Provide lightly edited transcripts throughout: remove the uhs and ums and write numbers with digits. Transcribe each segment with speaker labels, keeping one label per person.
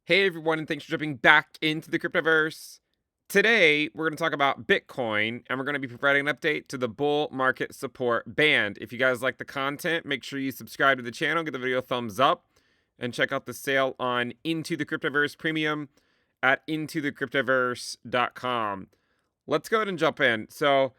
Speaker 1: Hey everyone, and thanks for jumping back into the Cryptoverse. Today, we're going to talk about Bitcoin, and we're going to be providing an update to the bull market support band. If you guys like the content, make sure you subscribe to the channel, give the video a thumbs up, and check out the sale on Into the Cryptoverse Premium at intothecryptoverse.com. Let's go ahead and jump in. So,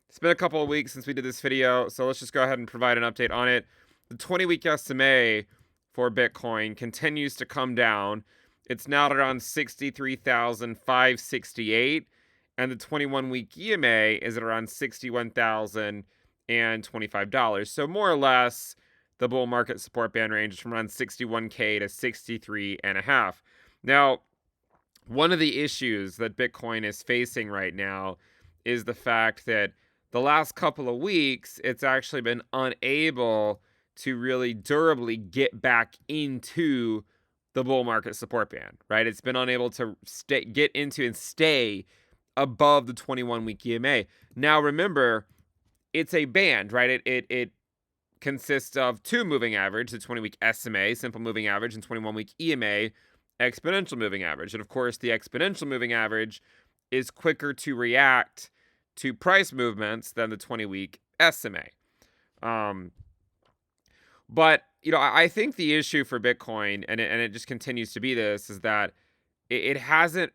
Speaker 1: it's been a couple of weeks since we did this video, so let's just go ahead and provide an update on it. The 20-week SMA for Bitcoin continues to come down. It's now at around 63,568, and the 21-week EMA is at around $61,025. So more or less, the bull market support band range is from around 61K to 63.5. Now, one of the issues that Bitcoin is facing right now is the fact that the last couple of weeks, it's actually been unable to really durably get back into the bull market support band, right? It's been unable to get into and stay above the 21-week EMA. Now, remember, it's a band, right? It consists of two moving average, the 20-week SMA, simple moving average, and 21-week EMA, exponential moving average. And of course, the exponential moving average is quicker to react to price movements than the 20-week SMA. But I think the issue for Bitcoin, and it just continues to be this, is that it hasn't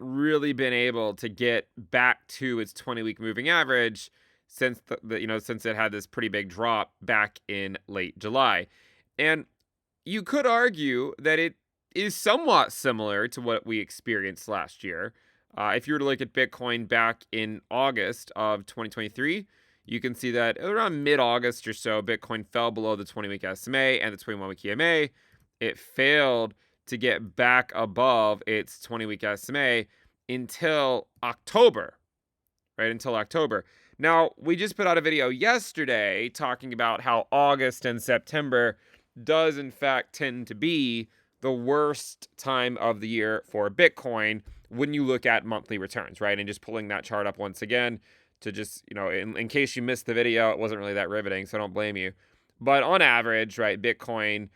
Speaker 1: really been able to get back to its 20-week moving average since since it had this pretty big drop back in late July. And you could argue that it is somewhat similar to what we experienced last year. If you were to look at Bitcoin back in August of 2023, you can see that around mid-August or so, Bitcoin fell below the 20-week SMA and the 21-week EMA. It failed to get back above its 20-week SMA until October, right? Until October. Now, we just put out a video yesterday talking about how August and September does in fact tend to be the worst time of the year for Bitcoin when you look at monthly returns, right? And just pulling that chart up once again to just, in case you missed the video, it wasn't really that riveting, so I don't blame you. But on average, right, Bitcoin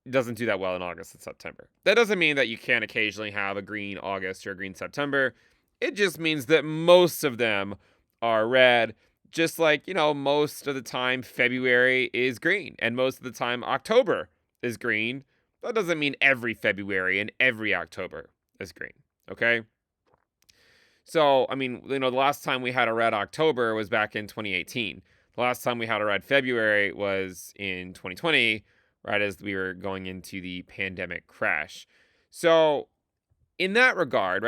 Speaker 1: doesn't do that well in August and September. That doesn't mean that you can't occasionally have a green August or a green September. It just means that most of them are red, just like, most of the time February is green and most of the time October is green. That doesn't mean every February and every October is green, okay? So, the last time we had a red October was back in 2018. The last time we had a red February was in 2020, right as we were going into the pandemic crash. So, in that regard,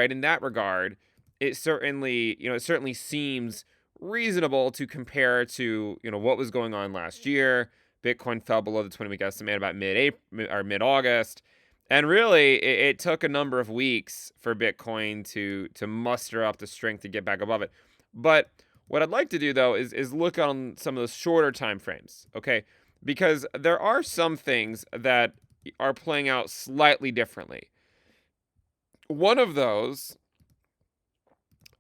Speaker 1: it certainly seems reasonable to compare to, what was going on last year. Bitcoin fell below the 20-week estimate about mid-April or mid-August. And really, it took a number of weeks for Bitcoin to muster up the strength to get back above it. But what I'd like to do, though, is look on some of those shorter time frames, okay? Because there are some things that are playing out slightly differently. One of those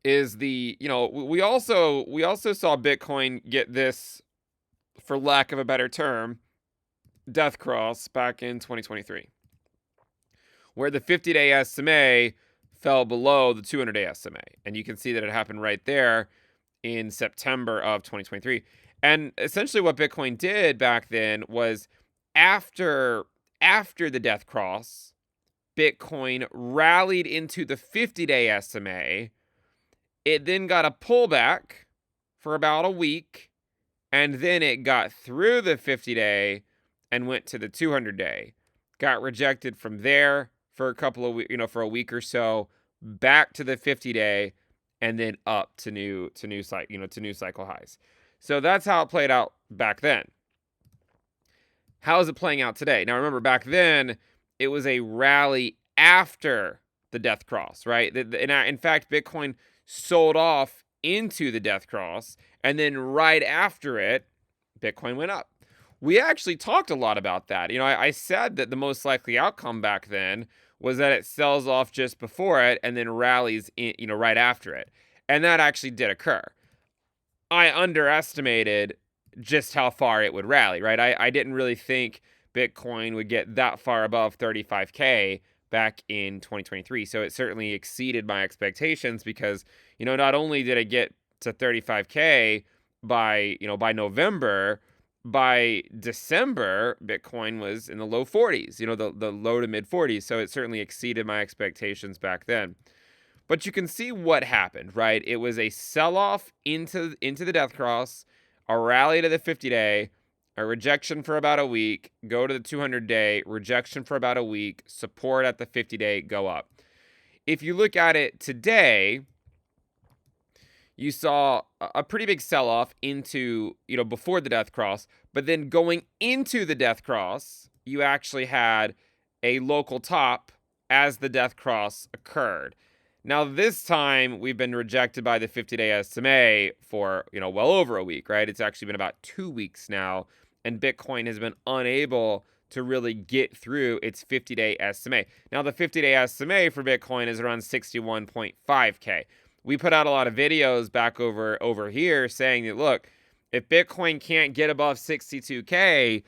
Speaker 1: is we also saw Bitcoin get this, for lack of a better term, death cross back in 2023. Where the 50-day SMA fell below the 200-day SMA. And you can see that it happened right there in September of 2023. And essentially what Bitcoin did back then was after the death cross, Bitcoin rallied into the 50-day SMA. It then got a pullback for about a week. And then it got through the 50-day and went to the 200-day. Got rejected from there for a couple of weeks, for a week or so, back to the 50-day, and then up to new cycle highs. So that's how it played out back then. How is it playing out today? Now remember, back then it was a rally after the death cross, right? In fact, Bitcoin sold off into the death cross, and then right after it, Bitcoin went up. We actually talked a lot about that. I said that the most likely outcome back then was that it sells off just before it and then rallies right after it. And that actually did occur. I underestimated just how far it would rally, right? I didn't really think Bitcoin would get that far above 35K back in 2023. So it certainly exceeded my expectations because, not only did it get to 35K by November, by December, Bitcoin was in the low 40s, the low to mid 40s. So it certainly exceeded my expectations back then. But you can see what happened, right? It was a sell-off into the death cross, a rally to the 50-day, a rejection for about a week, go to the 200-day, rejection for about a week, support at the 50-day, go up. If you look at it today, you saw a pretty big sell-off into, before the death cross, but then going into the death cross, you actually had a local top as the death cross occurred. Now, this time, we've been rejected by the 50-day SMA for, well over a week, right? It's actually been about 2 weeks now, and Bitcoin has been unable to really get through its 50-day SMA. Now, the 50-day SMA for Bitcoin is around 61.5K. We put out a lot of videos back over here saying that, look, if Bitcoin can't get above 62K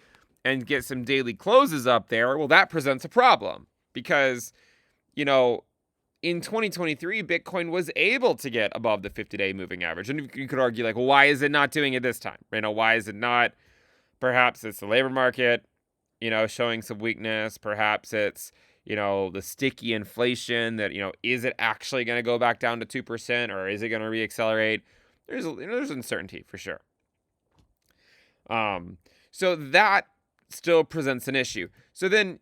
Speaker 1: and get some daily closes up there, well, that presents a problem because, in 2023, Bitcoin was able to get above the 50-day moving average. And you could argue, like, well, why is it not doing it this time? Why is it not? Perhaps it's the labor market, showing some weakness. Perhaps it's, the sticky inflation that, is it actually going to go back down to 2% or is it going to reaccelerate? There's uncertainty for sure. So that still presents an issue. So then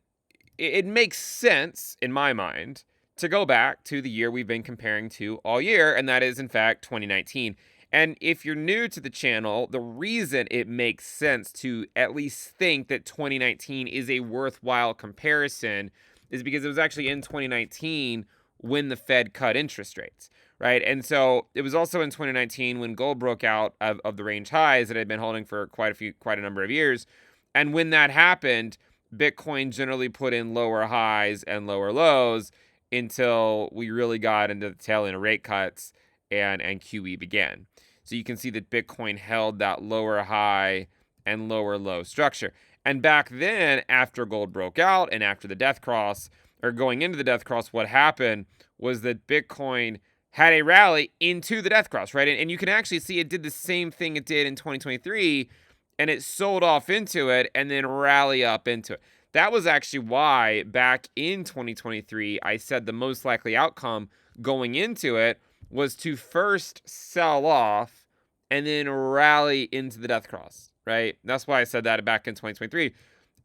Speaker 1: it makes sense in my mind to go back to the year we've been comparing to all year, and that is, in fact, 2019. And if you're new to the channel, the reason it makes sense to at least think that 2019 is a worthwhile comparison is because it was actually in 2019 when the Fed cut interest rates, right? And so it was also in 2019 when gold broke out of the range highs that it had been holding for quite a number of years. And when that happened, Bitcoin generally put in lower highs and lower lows until we really got into the tail end of rate cuts and QE began. So you can see that Bitcoin held that lower high and lower low structure. And back then, after gold broke out and after the death cross, or going into the death cross, what happened was that Bitcoin had a rally into the death cross, right? And you can actually see it did the same thing it did in 2023, and it sold off into it and then rally up into it. That was actually why back in 2023, I said the most likely outcome going into it was to first sell off and then rally into the death cross, right? That's why I said that back in 2023.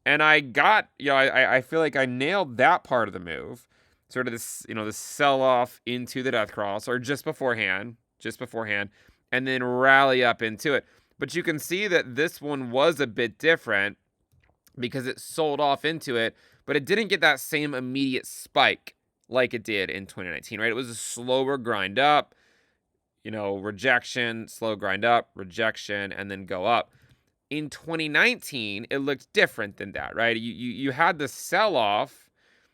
Speaker 1: And I got, I feel like I nailed that part of the move, sort of this, this sell off into the death cross or just beforehand, and then rally up into it. But you can see that this one was a bit different because it sold off into it, but it didn't get that same immediate spike like it did in 2019, right? It was a slower grind up, rejection, slow grind up, rejection, and then go up. In 2019, it looked different than that, right? You had the sell-off,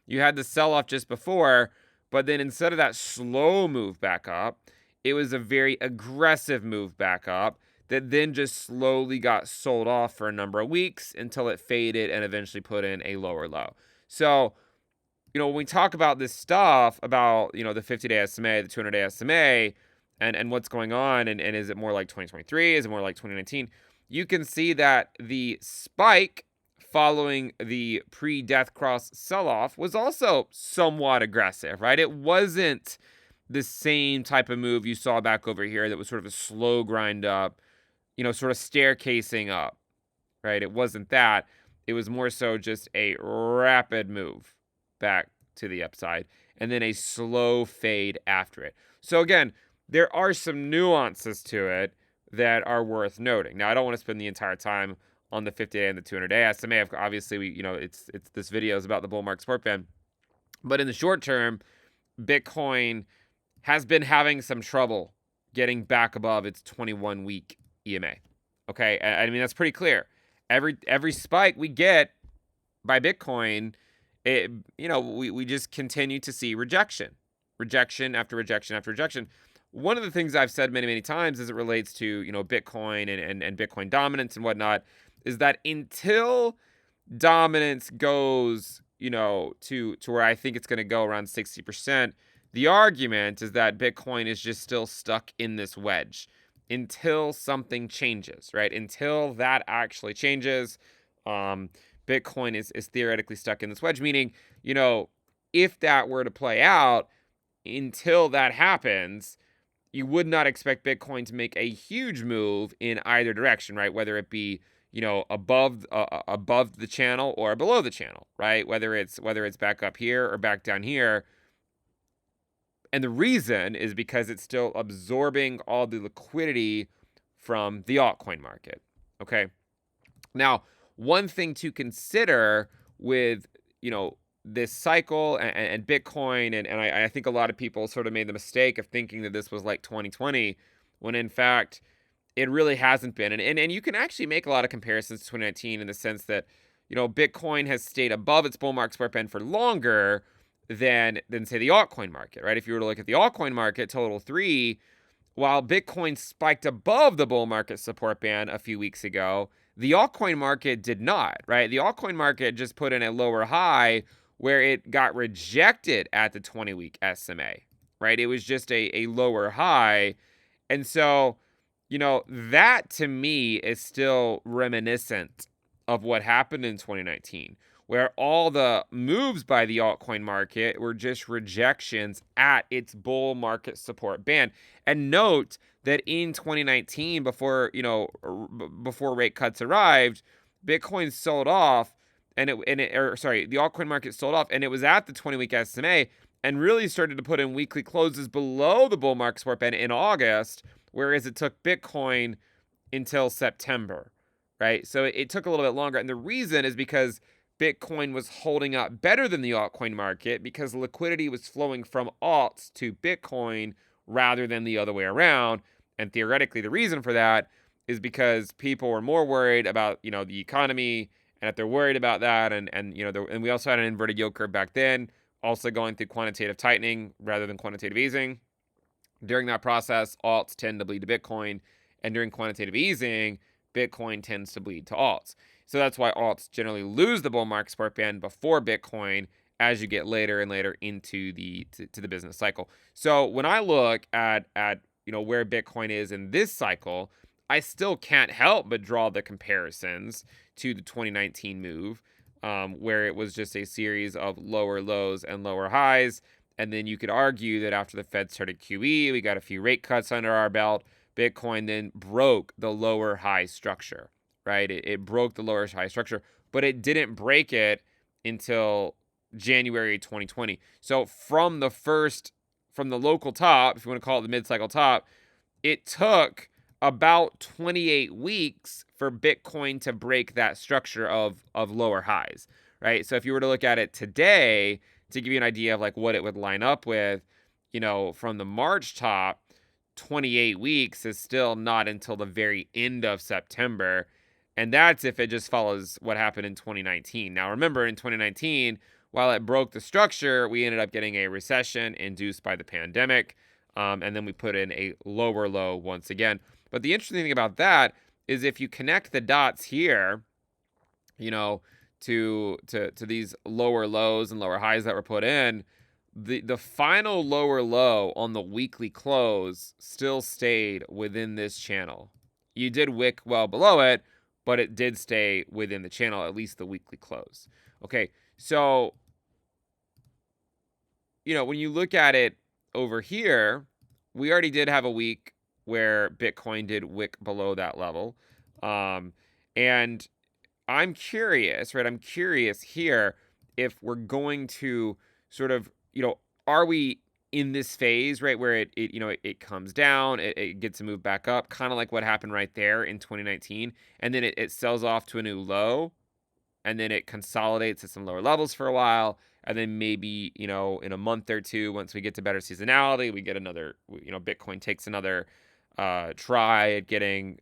Speaker 1: just before, but then instead of that slow move back up, it was a very aggressive move back up that then just slowly got sold off for a number of weeks until it faded and eventually put in a lower low. So, when we talk about this stuff, about, the 50-day SMA, the 200-day SMA, and what's going on, and is it more like 2023? Is it more like 2019? You can see that the spike following the pre-death cross sell-off was also somewhat aggressive, right? It wasn't the same type of move you saw back over here that was sort of a slow grind up, sort of staircasing up, right? It wasn't that. It was more so just a rapid move back to the upside and then a slow fade after it. So again, there are some nuances to it that are worth noting. Now, I don't want to spend the entire time on the 50-day and the 200-day SMA. Obviously, it's this video is about the bull market sport fan. But in the short term, Bitcoin has been having some trouble getting back above its 21-week EMA. Okay, I mean that's pretty clear. Every spike we get by Bitcoin, we just continue to see rejection after rejection after rejection. One of the things I've said many times as it relates to Bitcoin and Bitcoin dominance and whatnot is that until dominance goes to where I think it's going to go around 60%. The argument is that Bitcoin is just still stuck in this wedge until something changes, right? Until that actually changes, um, Bitcoin is theoretically stuck in this wedge, meaning, if that were to play out, until that happens, you would not expect Bitcoin to make a huge move in either direction, right? Whether it be, above the channel or below the channel, right? Whether it's back up here or back down here. And the reason is because it's still absorbing all the liquidity from the altcoin market. Okay. Now, one thing to consider with, this cycle and Bitcoin, and I think a lot of people sort of made the mistake of thinking that this was like 2020, when in fact it really hasn't been. And you can actually make a lot of comparisons to 2019 in the sense that, Bitcoin has stayed above its bull market support band for longer than say the altcoin market, right? If you were to look at the altcoin market, total 3, while Bitcoin spiked above the bull market support band a few weeks ago, the altcoin market did not, right? The altcoin market just put in a lower high where it got rejected at the 20-week SMA, right? It was just a lower high. And so, that to me is still reminiscent of what happened in 2019, where all the moves by the altcoin market were just rejections at its bull market support band. And note that in 2019, before rate cuts arrived, Bitcoin sold off, the altcoin market sold off, and it was at the 20-week SMA, and really started to put in weekly closes below the bull market support band in August, whereas it took Bitcoin until September, right? So it took a little bit longer, and the reason is because Bitcoin was holding up better than the altcoin market because liquidity was flowing from alts to Bitcoin rather than the other way around. And theoretically, the reason for that is because people were more worried about, the economy. And if they're worried about that, and we also had an inverted yield curve back then, also going through quantitative tightening rather than quantitative easing. During that process, alts tend to bleed to Bitcoin, and during quantitative easing, Bitcoin tends to bleed to alts. So that's why alts generally lose the bull market support band before Bitcoin as you get later and later into the business cycle. So when I look at where Bitcoin is in this cycle, I still can't help but draw the comparisons to the 2019 move, where it was just a series of lower lows and lower highs. And then you could argue that after the Fed started QE, we got a few rate cuts under our belt. Bitcoin then broke the lower high structure, right? It broke the lower high structure, but it didn't break it until January 2020. So from the local top, if you want to call it the mid-cycle top, it took about 28 weeks for Bitcoin to break that structure of lower highs, right? So if you were to look at it today, to give you an idea of like what it would line up with, from the March top, 28 weeks is still not until the very end of September. And that's if it just follows what happened in 2019. Now, remember, in 2019, while it broke the structure, we ended up getting a recession induced by the pandemic. And then we put in a lower low once again. But the interesting thing about that is if you connect the dots here, to these lower lows and lower highs that were put in, the final lower low on the weekly close still stayed within this channel. You did wick well below it, but it did stay within the channel, at least the weekly close. Okay, so, when you look at it over here, we already did have a week where Bitcoin did wick below that level. And I'm curious, right? I'm curious here if we're going to sort of, are we in this phase, right, where it comes down, it gets to move back up, kind of like what happened right there in 2019, and then it sells off to a new low, and then it consolidates at some lower levels for a while, and then maybe, in a month or two, once we get to better seasonality, we get another, Bitcoin takes another try at getting,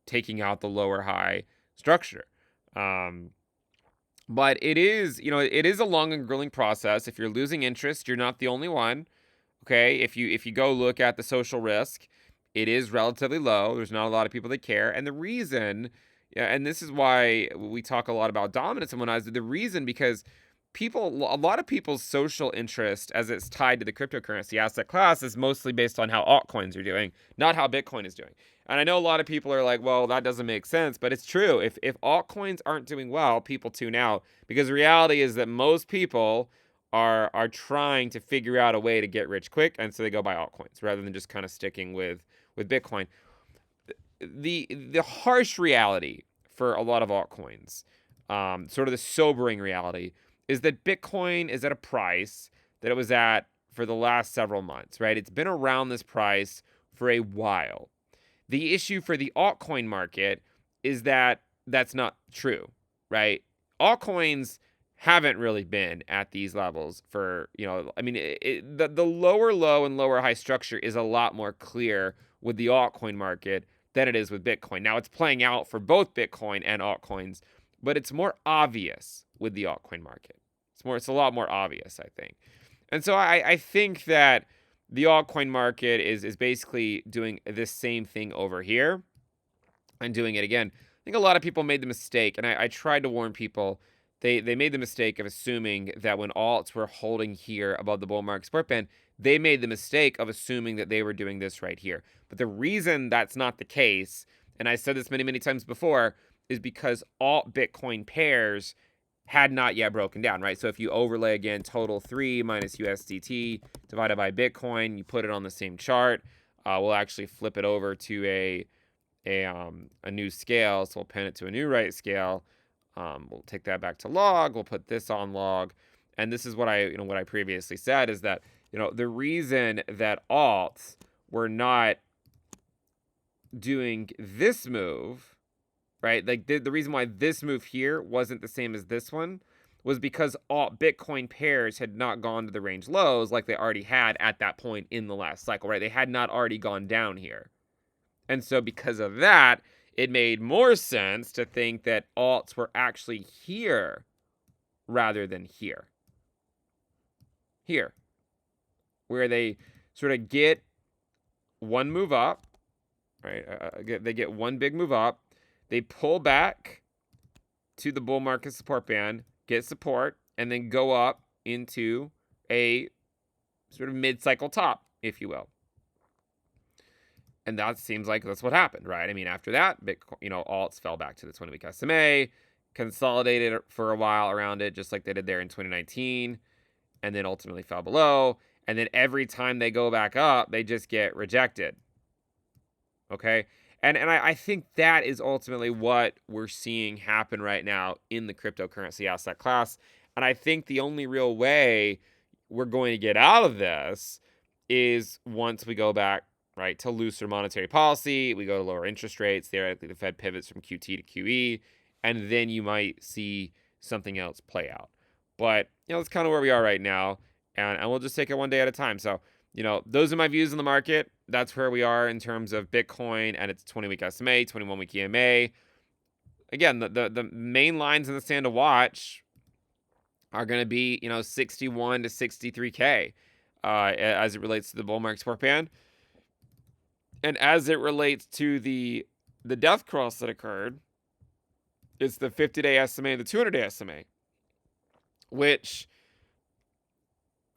Speaker 1: taking out the lower high structure. But it is a long and grueling process. If you're losing interest, you're not the only one. Okay. If you go look at the social risk, it is relatively low. There's not a lot of people that care. And the reason, and this is why we talk a lot about dominance and whatnot, is the reason because a lot of people's social interest as it's tied to the cryptocurrency asset class is mostly based on how altcoins are doing, not how Bitcoin is doing. And I know a lot of people are like, well, that doesn't make sense, but it's true. If altcoins aren't doing well, people tune out, because the reality is that most people are trying to figure out a way to get rich quick, and so they go buy altcoins rather than just kind of sticking with Bitcoin. The harsh reality for a lot of altcoins, sort of the sobering reality, is that Bitcoin is at a price that it was at for the last several months, right? It's been around this price for a while. The issue for the altcoin market is that that's not true, right? Altcoins haven't really been at these levels for, I mean, the lower low and lower high structure is a lot more clear with the altcoin market than it is with Bitcoin. Now, it's playing out for both Bitcoin and altcoins, but it's more obvious with the altcoin market. It's a lot more obvious, I think. And so I think that the altcoin market is basically doing this same thing over here and doing it again. I think a lot of people made the mistake, and I tried to warn people. They made the mistake of assuming that when alts were holding here above the bull market support band, they made the mistake of assuming that they were doing this right here. But the reason that's not the case, and I said this many, many times before, is because alt Bitcoin pairs had not yet broken down, right? So if you overlay again total 3 minus USDT divided by Bitcoin, you put it on the same chart, we'll actually flip it over to a new scale. So we'll pin it to a new right scale. We'll take that back to log. We'll put this on log. And this is what I previously said is that, the reason that alts were not doing this move, right? Like the reason why this move here wasn't the same as this one was because alt Bitcoin pairs had not gone to the range lows like they already had at that point in the last cycle, right? They had not already gone down here. And so because of that, it made more sense to think that alts were actually here rather than here. Here. Where they sort of get one move up, right? They get one big move up. They pull back to the bull market support band, get support, and then go up into a sort of mid-cycle top, if you will. And that seems like that's what happened, right? I mean, after that, Bitcoin, alts fell back to the 20-week SMA, consolidated for a while around it, just like they did there in 2019, and then ultimately fell below. And then every time they go back up, they just get rejected. Okay? And I think that is ultimately what we're seeing happen right now in the cryptocurrency asset class. And I think the only real way we're going to get out of this is once we go back, right, to looser monetary policy, we go to lower interest rates, theoretically the Fed pivots from QT to QE, and then you might see something else play out. But, that's kind of where we are right now, and we'll just take it one day at a time. So, those are my views on the market. That's where we are in terms of Bitcoin and its 20-week SMA, 21-week EMA. Again, the main lines in the sand to watch are going to be, 61 to 63K as it relates to the bull market support band. And as it relates to the death cross that occurred, it's the 50-day SMA and the 200-day SMA, which,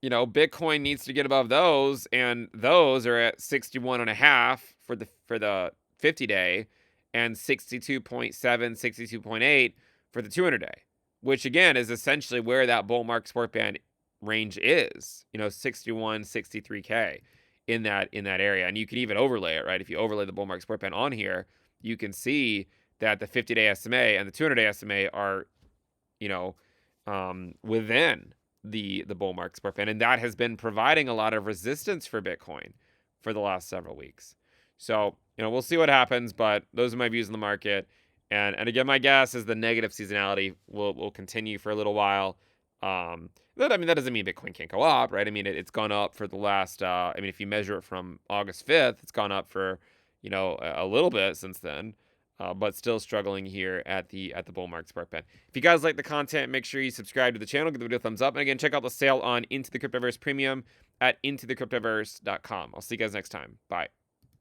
Speaker 1: Bitcoin needs to get above those, and those are at 61.5 for the 50-day and 62.7, 62.8 for the 200-day, which again is essentially where that bull market support band range is, 61, 63K. In that area. And you can even overlay it, right? If you overlay the bull market support band on here, you can see that the 50-day SMA and the 200-day SMA are, within the bull market support band. And that has been providing a lot of resistance for Bitcoin for the last several weeks. So, we'll see what happens, but those are my views on the market. And again, my guess is the negative seasonality will continue for a little while. That doesn't mean Bitcoin can't go up, right? I mean, it's gone up for the last, if you measure it from August 5th, it's gone up for, a little bit since then, but still struggling here at the bull market support band. If you guys like the content, make sure you subscribe to the channel, give the video a thumbs up, and again, check out the sale on Into the Cryptoverse Premium at intothecryptoverse.com. I'll see you guys next time. Bye.